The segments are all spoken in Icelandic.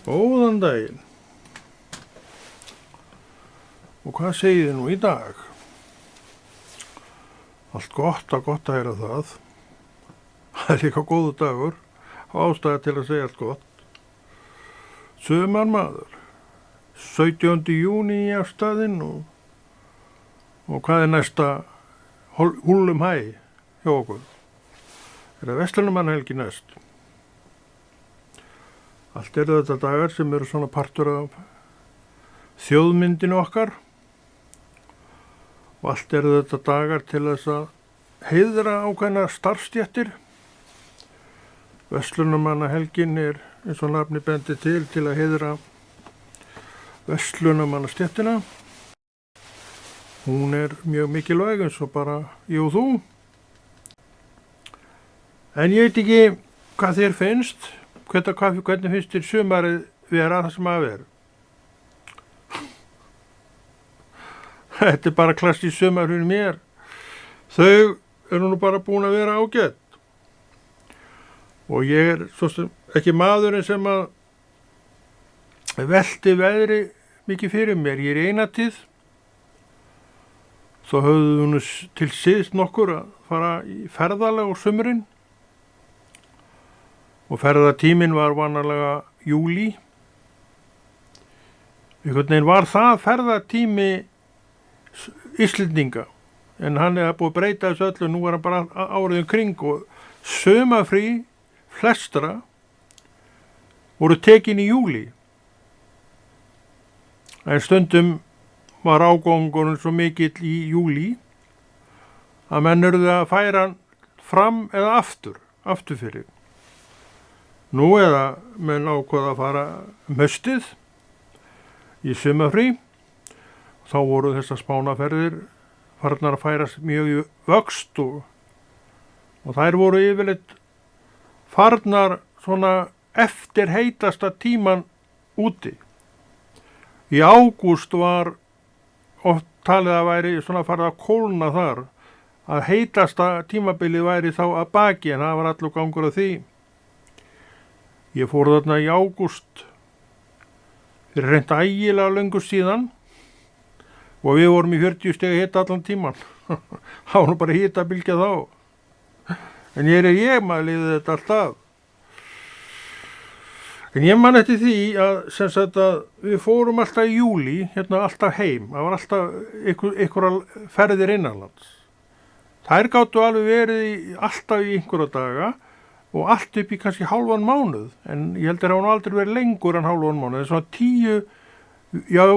Góðan daginn. Og hvað segið þið nú í dag? Allt gott að heyra það. Það er líka góðu dagur. Ástæða til að segja allt gott. Sumarmaður. 17. júní í afstæðin og hvað er næsta húllum hæ hjá okkur? Er það verslunarmannahelgi næst? Allt eru þetta dagar sem eru svona partur af þjóðmyndinu okkar og allt eru þetta dagar til þess að heiðra ákveðna starfstéttir. Verslunarmannahelgin er eins og nafni bendi til að heiðra verslunarmannastéttina. Hún er mjög mikilvæg eins og bara ég og þú. En ég veit ekki hvað þér finnst. Hvernig finnst þér sumarið vera það sem að vera? Þetta er bara klassískt sumar fyrir mér. Þau eru nú bara búin að vera ágætt. Og ég er svo sem ekki maðurinn sem að velti veðri mikið fyrir mér. Ég er í einatíð. Svo höfðu nú til síðst nokkur að fara í ferðalag á sumurinn. Og ferðatíminn var vanalega júlí. Einhvern veginn var það ferðatími Íslendinga. En hann er búið að breyta þessu öllu. Nú er hann bara árið kring og sumarfrí flestra voru tekin í júlí. En stundum var ágangunum svo mikill í júlí að menn eruðu að færa hann fram eða aftur fyrir. Nú eða menn ákveða að fara haustið í sumarfrí. Þá voru þessar spánaferðir farnar að færast mjög í vöxt og þær voru yfirleitt farnar svona eftir heitasta tíman úti. Í ágúst var oft talið að væri svona farið að kólna þar, að heitasta tímabilið væri þá að baki, en það var allur gangur af því. Ég fór þarna í ágúst fyrir reynt ægilega löngu síðan og við vorum í 40 stiga hita allan tíman. Það var nú bara hitabylgja þá. En maður liði þetta alltaf. En ég man eftir því að við fórum alltaf í júlí, alltaf heim. Það var alltaf einhverja ferðir innanlands. Þær gátu alveg verið alltaf í einhverja daga og allt upp í kannski hálfan mánuð. En ég heldur að hún aldrei verið lengur en hálfan mánuð. Svona 10,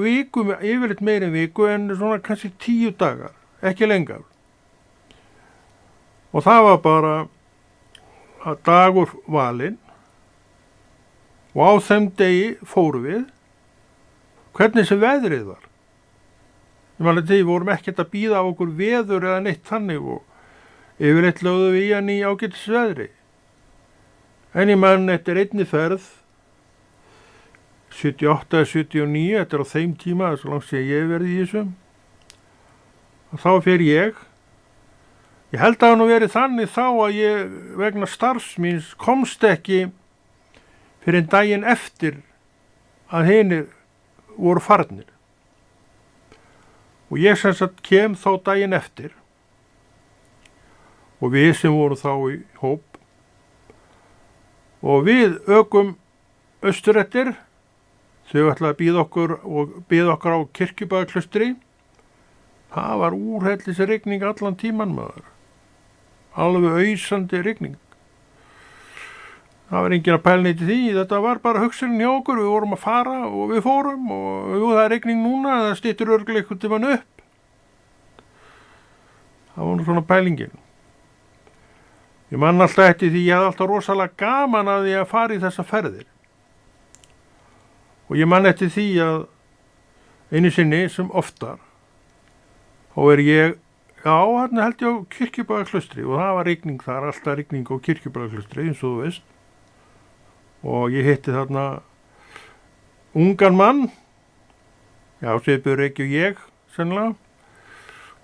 viku, yfirleitt meir en viku, en svona kannski 10 dagar, ekki lengar. Og það var bara að dagur valinn og á þeim degi fórum við hvernig sem veðrið var. Ég man að því vorum ekkert að bíða af okkur veður eða neitt þannig og yfirleitt lögðum við í hann í ágætis veðri. En ég man eftir einni ferð 78 eða 79, þetta er á þeim tíma, það er svo langt sem ég verið í þessum. Og þá fer ég held að hann verið þannig þá að ég vegna starfs míns komst ekki fyrir daginn eftir að hinir voru farnir. Og ég kem þá daginn eftir og við sem voru þá í hóp og við ökum austureftir. Þau ætlaði að bíða okkur á Kirkjubæjarklaustri. Það var úrhellis rigning allan tíman, maður. Alveg ausandi rigning. Það var enginn að pæla neitt í því. Þetta var bara hugsunin hjá okkur. Við vorum að fara og við fórum og það er rigning núna. Það styttur örugglega einhvern tímann upp. Það var nú svona pælingin. Ég man alltaf eftir því ég hafði alltaf rosalega gaman að því að fara í þessa ferðir. Og ég man eftir því að einu sinni sem oftar þá ég, hann held ég á Kirkjubæjarklaustri og það var rigning þar, alltaf rigning á Kirkjubæjarklaustri eins og þú veist. Og ég hitti þarna ungan mann, svipuður ekki og ég, sennilega.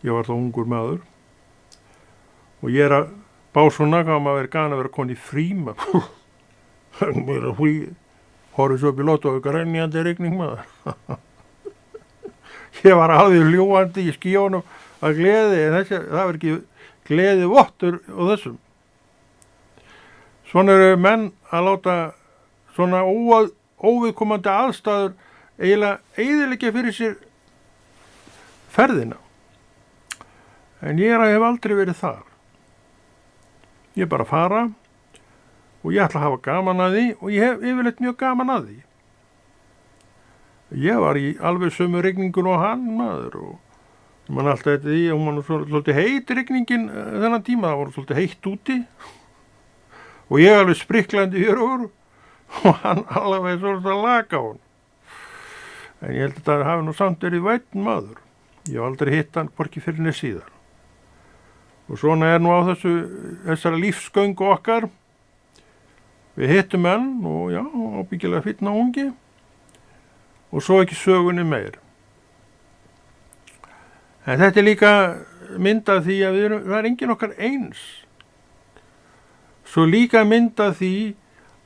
Ég var þá ungur maður. Og ég er að bá svona, hvað maður verið gana að vera koni frí, maður. Mér að hví horfði svo upp í lotu og grenjandi rigning maður. Ég var alveg fljúandi í skíunum að gleði, en það var ekki gleði vottur og þessum. Svona eru menn að láta svona óviðkomandi aðstæður eiginlega eyðileggja fyrir sér ferðina. En ég hef aldrei verið þar. Ég bara fara og ég ætla að hafa gaman að því og ég hef yfirleitt mjög gaman að því. Ég var í alveg sömu rigningun og hann maður og man alltaf eftir því, hún var svolítið heit rigningin þennan tíma, það var svolítið heitt úti og ég alveg spriklandi hér og hann alveg svolítið að laga á hann. En ég held að það hafi nú samt verið vænn maður. Ég hef aldrei hitt hann hvorki fyrir niður síðar. Og svona nú á þessari lífsgöngu okkar. Við hittum hann og já, ábyggilega fínn ungi og svo ekki sögunni meir. En þetta er líka mynd af því að það er enginn okkar eins. Svo líka mynd af því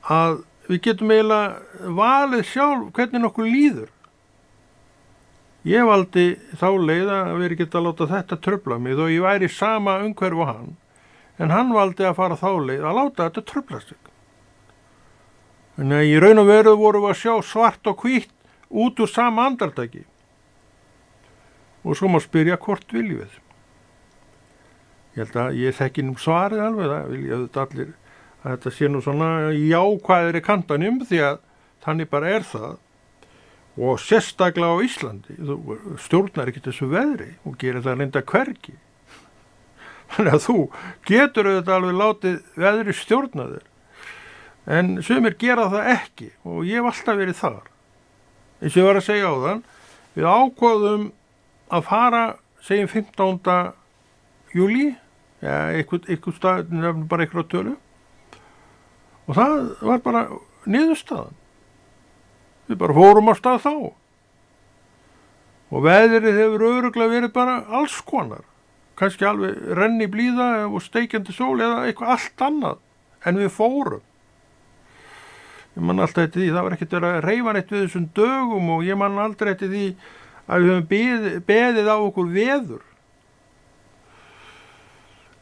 að við getum eiginlega valið sjálf hvernig okkur líður. Ég valdi þá leið að vera ekki að láta þetta trufla mig þó ég væri í sama umhverfi og hann, en hann valdi að fara þá leið að láta þetta trufla sig. Þannig að í raun og veru vorum við að sjá svart og hvítt út úr sama andartaki. Og svo má spyrja hvort viljum við. Ég held að ég þekki svarið alveg, það vilja auðvitað allir að þetta sé nú svona jákvæðir í kantanum því að þannig bara er það. Og sérstaklega á Íslandi, þú stjórnar ekki þessu veðri og gerir það reynda hvergi. Þannig að þú getur auðvitað alveg látið veðri stjórna þér. En sumir gera það ekki og ég hef alltaf verið þar. Eins og ég var að segja á þann, við ákváðum að fara, segjum 15. júlí, eitthvað stað, bara eitthvað tölu. Og það var bara niðurstaðan. Við bara fórum á stað þá. Og veðrið hefur örugglega verið bara alls konar. Kannski alveg renni blíða og steikjandi sól eða eitthvað allt annað en við fórum. Ég man alltaf eftir því, það var ekkert verið að reyfa neitt við þessum dögum og ég man aldrei eftir því að við höfum beðið á okkur veður.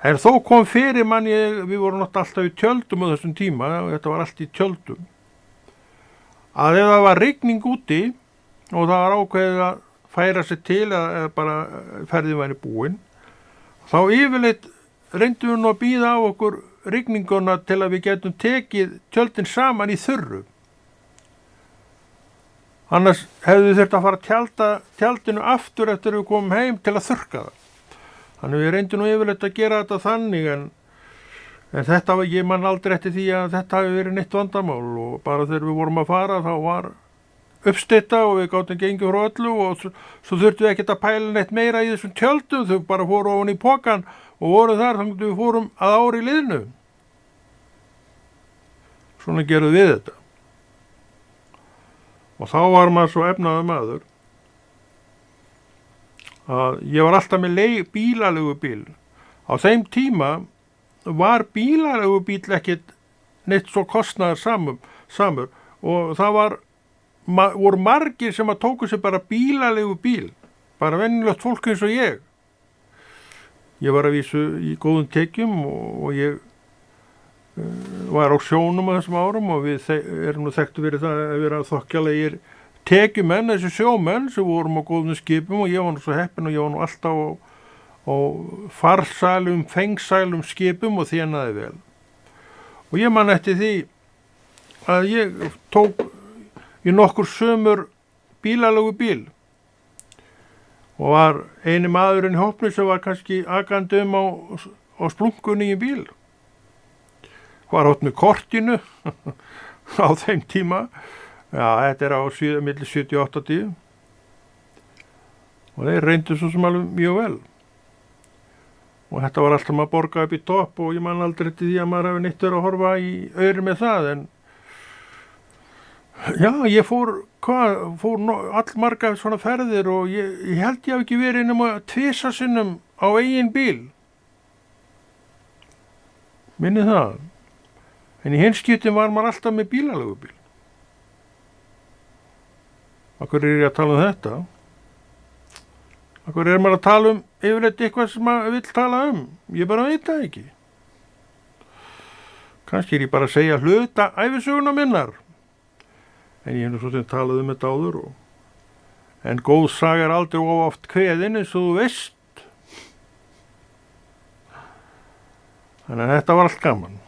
En þó kom fyrir við vorum alltaf í tjöldum á þessum tíma, og þetta var allt í tjöldum, að ef það var rigning úti og það var ákveðið að færa sig til eða bara ferðin væri búin, þá yfirleitt reyndum við nú að bíða á okkur rigninguna til að við getum tekið tjöldin saman í þurru. Annars hefðu við þurft að fara að tjalda tjaldinu aftur eftir við komum heim til að þurrka það. Þannig við reyndum nú yfirleitt að gera þetta þannig en þetta var, ég man aldrei eftir því að þetta hafi verið neitt vandamál og bara þegar við vorum að fara þá var uppstytta og við gátum gengið frá öllu og svo þurftum við ekkert að pæla neitt meira í þessum tjöldum, þau bara fóru ofan í pokan og voru þar þannig að við fórum að ári liðnu. Svona gerðum við þetta. Og þá var maður svo efnaður maður að ég var alltaf með bílaleigubíl. Á þeim tíma var bílaleigubíl ekkert neitt svo kostnaðar samur og það voru margir sem að tóku sér bara bílaleigubíl, bara venjulegt fólk eins og ég. Ég var að vísu í góðum tekjum og ég var á sjónum á þessum árum og við erum nú þekktu verið það að vera þokkjalegir tekjumenn, þessi sjómenn sem vorum á góðum skipum og ég var nú svo heppinn og ég var nú alltaf á farsælum, fengsælum skipum og þénaði vel. Og ég man eftir því að ég tók í nokkur sömur bílaleigubíl og var eini maðurinn í hópnum sem var kannski akandi á splunkunni í bíl. Var hótt með kortinu á þeim tíma. Já, þetta er á milli 70-80 og þeir reyndu svo sem alveg mjög vel. Og þetta var alltaf maður að borga upp í topp og ég man aldrei til því að maður hefði neitt verið að horfa í auðri með það en já, ég fór allmarga svona ferðir og ég held ég hef ekki verið nema 2 sinnum á eigin bíl. Minni það. En í hinskiptin var maður alltaf með bílaleigubíl. Af hverju er ég að tala um þetta? Af hverju er maður að tala um yfirleitt eitthvað sem maður vill tala um? Ég bara veit það ekki. Kannski er ég bara að segja hluta ævisöguna minnar. En ég hef nú svo sem talað um þetta áður en góð saga er aldrei of oft kveðin eins og þú veist. Þannig að þetta var allt gaman.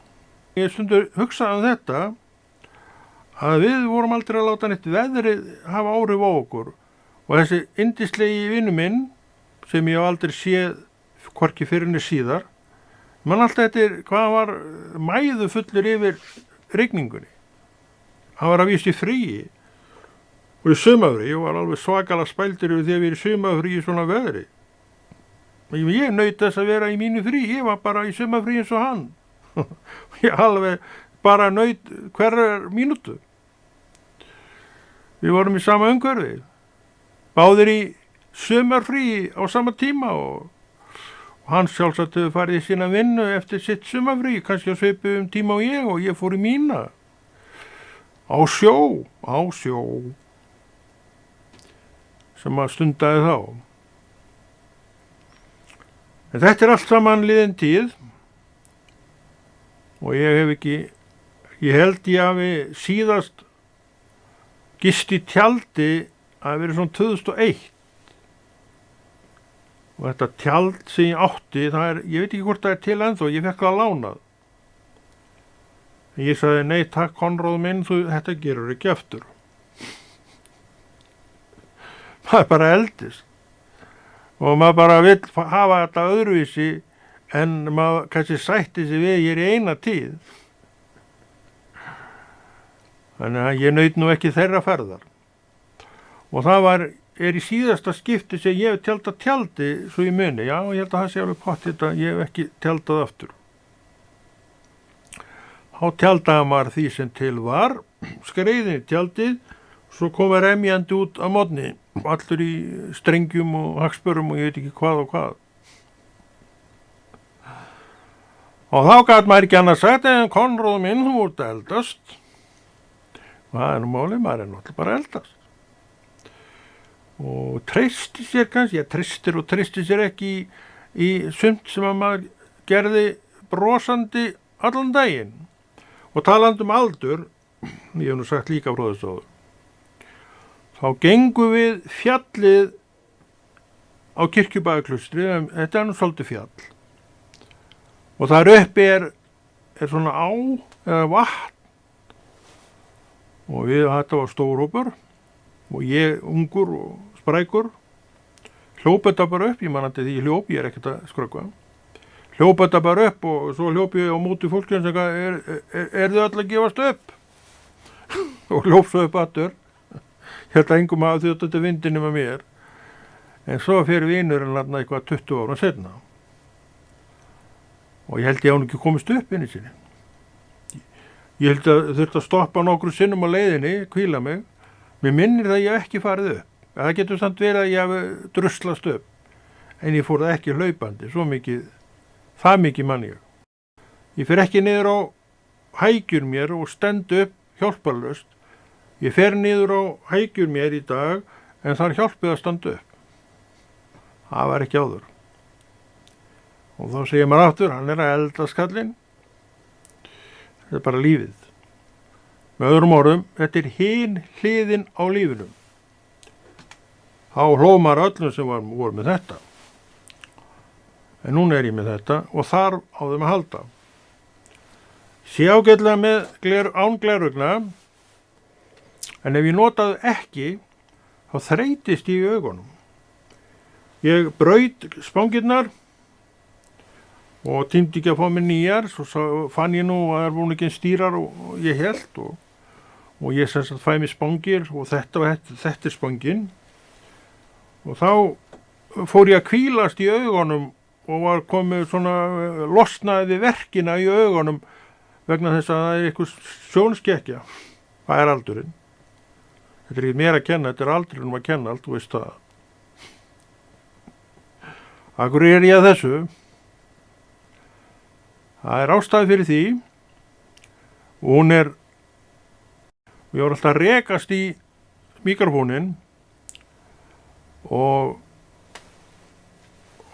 Ég stundur hugsaði um þetta að við vorum aldrei að láta neitt veðrið hafa áhrif á okkur og þessi yndislegi vinur minn sem ég hef aldrei séð hvorki fyrir henni síðar mann alltaf þetta hvað hann var mæðu fullur yfir rigningunni. Hann var að vísa í fríi og í sumafrí og var alveg svakalega spældur yfir því að vera í sumafrí í svona veðri. Ég naut þess að vera í mínu frí, ég var bara í sumafrí eins og hann. Ég alveg bara naut hverjar mínútu. Við vorum í sama umhverfi, báðir í sumarfrí á sama tíma og hann sjálfsagt hefur farið í sína vinnu eftir sitt sumarfrí, kannski á svipu tíma og ég fór í mína. Á sjó, sem að stundaði þá. En þetta er allt saman liðin tíð og ég held ég hafi síðast gist í tjaldi að verið svona 2001 og þetta tjald sem ég átti, ég veit ekki hvort það er til ennþá, ég fekk það lánað. Ég sagði, nei takk Konráð minn, þetta gerur ekki aftur. Maður bara eldist og maður bara vill hafa þetta öðruvísi en maður kannski sætti sig við ég er í eina tíð. Þannig að ég naut nú ekki þeirra ferðar. Og það er í síðasta skipti sem ég hef tjaldað tjaldi svo í muni. Já, ég held að það sé alveg pottþétt að ég hef ekki tjaldað aftur. Þá tjaldaði maður því sem til var, skreiðin í tjaldið, svo kom remjandi út á morgni, allur í strengjum og hagspörum og ég veit ekki hvað og hvað. Og þá gat maður ekki annað sagt en Konráð minn, þú ert að eldast. Það er nú málið, maður er náttúrulega bara að eldast. Og treysti sér kannski, ég treystir og treysti sér ekki í sumt sem að maður gerði brosandi allan daginn. Og talandi um aldur, ég hef nú sagt líka frá þessu áður, þá gengum við fjallið á Kirkjubæjarklaustri, þetta er nú svolítið fjall. Og þar uppi er svona á eða vatn og þetta var stór hópur og ég ungur og sprækur hljóp þetta bara upp, ég manandi því ég er ekkert að skrökkva, hljóp þetta bara upp og svo hljóp ég á móti fólki og sagði, er þið öll að gefast upp? Og hljóp svo upp aftur, hérna engum að þau þetta vindinu með mér, en svo fyrir vinurinn þarna eitthvað 20 ára setna og ég held ég án ekki komist upp inni sinni. Ég held að þurfti að stoppa nokkru sinnum á leiðinni, hvíla mig. Mér minnir það ég hef ekki farið upp. Það getur samt verið að ég hef druslast upp. En ég fór það ekki hlaupandi, það mikið mann ég. Ég fer ekki niður á hækjur mér og stend upp hjálparlaust. Ég fer niður á hækjur mér í dag, en þar hjálpið að standa upp. Það var ekki áður. Og þá segir maður aftur, hann er að eldast kallinn. Þetta er bara lífið. Með öðrum orðum, þetta er hin hliðin á lífinu. Þá hló maður öllum sem voru með þetta. En núna er ég með þetta og þarf á þeim að halda. Sé ágætlega með án glerugna, en ef ég notaði ekki, þá þreytist ég í augunum. Ég braut spangirnar og tímdi ekki að fá mér nýjar, svo fann ég nú að það voru ekki stýrar og ég held og ég sem sagt fæ mér spangir og þetta er spangin og þá fór ég að hvílast í augunum og var komið svona losnaði við verkina í augunum vegna þess að það er eitthvað sjónskekkja. Það er aldurinn. Þetta er ekki mér að kenna, þetta er aldurinn að kenna allt, þú veist það. Akkur er ég að þessu? Það er ástæði fyrir því og ég var alltaf að rekast í mikrofóninn og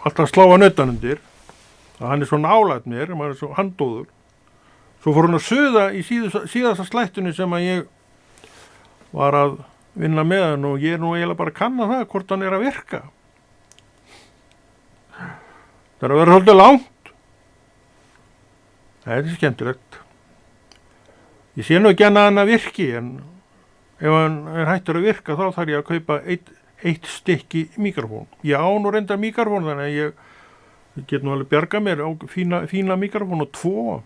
alltaf slá hann utanundir að hann svo nálægt mér, maður svo handóður. Svo fór hann að suða í síðasta slættunni sem að ég var að vinna með hann og ég nú eiginlega bara að kanna það hvort hann að virka. Það að vera svolítið langt. Það skemmtilegt. Ég sé nú ekki annað hann að virki, en ef hann hættur að virka þá þarf ég að kaupa eitt stykki mikrofón. Ég á nú reyndar mikrofón, þannig að ég get nú alveg bjarga mér á fína mikrofón og 2.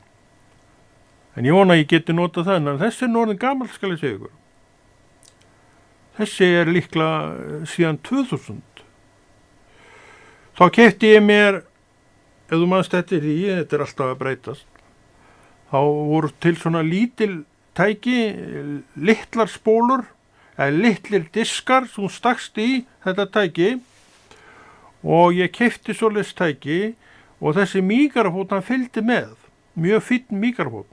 En ég vona að ég geti notað það, en þessi orðin gamall skal ég segja ykkur. Þessi líklega síðan 2000. Þá keypti ég mér, ef þú manst eftir því, þetta alltaf að breytast, þá voru til svona lítil tæki, litlar spólur, eða litlir diskar sem stakst í þetta tæki og ég keypti svoleiðis tæki og þessi mikrofón hann fylgdi með, mjög fínn mikrofón.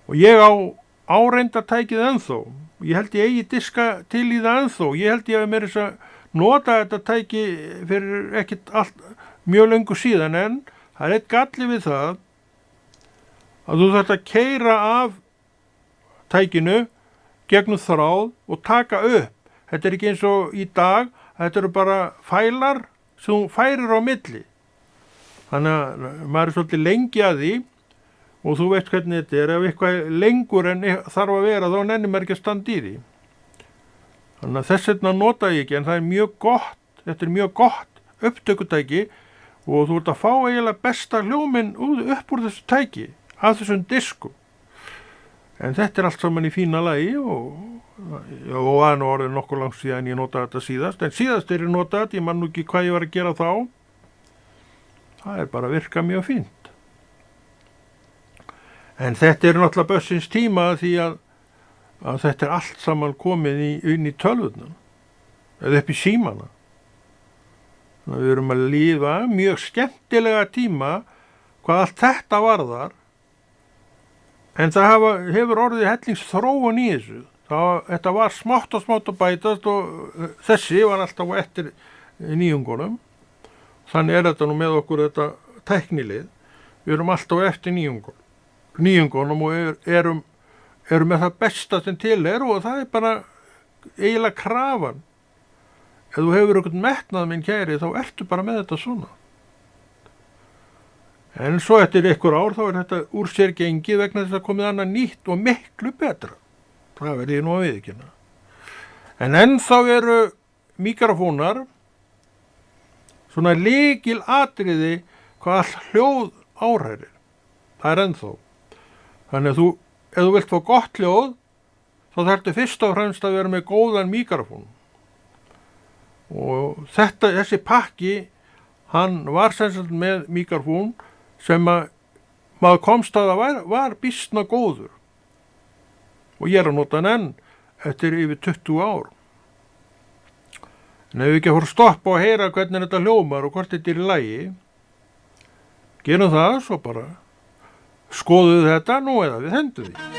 Og ég á áreinda tækið ennþá, ég held ég eigi diska til í það ennþá, ég held ég að mér þess að nota þetta tæki fyrir ekkert mjög löngu síðan, en það eitt galli við það að þú þarft að keyra af tækinu gegnum þráð og taka upp. Þetta ekki eins og í dag, þetta eru bara fælar sem þú færir á milli. Þannig að maður svolítið lengi að því og þú veist hvernig þetta ef eitthvað lengur en þarf að vera þá nennir maður ekki að standa í því. Þannig að þess vegna nota ég ekki, en það mjög gott, þetta mjög gott upptökutæki og þú ert að fá eiginlega besta hljóminn upp úr þessu tæki, af þessum diskum. En þetta allt saman í fína lagi og það nú orðið nokkuð langt síðan ég notaði þetta síðast. En síðast ég notaði þetta, ég man nú ekki hvað ég var að gera þá. Það bara að virka mjög fínt. En þetta náttúrulega bössins tíma því að þetta allt saman komið inn í tölvurnar, eða upp í símana. Þannig að við erum að lífa mjög skemmtilega tíma hvað allt þetta varðar. En það hefur orðið hellingsþróun í þessu. Þetta var smátt og smátt að bætast og þessi var alltaf eftir nýjungunum. Þannig þetta nú með okkur þetta tæknilið. Við erum alltaf eftir nýjungunum og erum með það besta sem til og það bara eiginlega krafan. Ef þú hefur einhvern metnað minn kæri þá ertu bara með þetta svona. En svo eftir einhver ár þá þetta úr sér gengið vegna þess að komið annað nýtt og miklu betra. Það verði ég nú að viðurkenna. En ennþá eru mikrofónar svona lykil atriði hvað all hljóð áhrærir. Það ennþá. Þannig að ef þú vilt fá gott hljóð, þá þarftu fyrst og fremst að vera með góðan mikrofón. Og þessi pakki, hann var sem sagt með mikrofón sem að maður komst að það var býsna góður. Og ég að nota hann enn eftir yfir 20 ár. En ef við ekki að fór að stoppa og heyra hvernig þetta hljómar og hvort þetta í lagi, gerum það svo bara skoðuðu þetta nú eða við hendum því.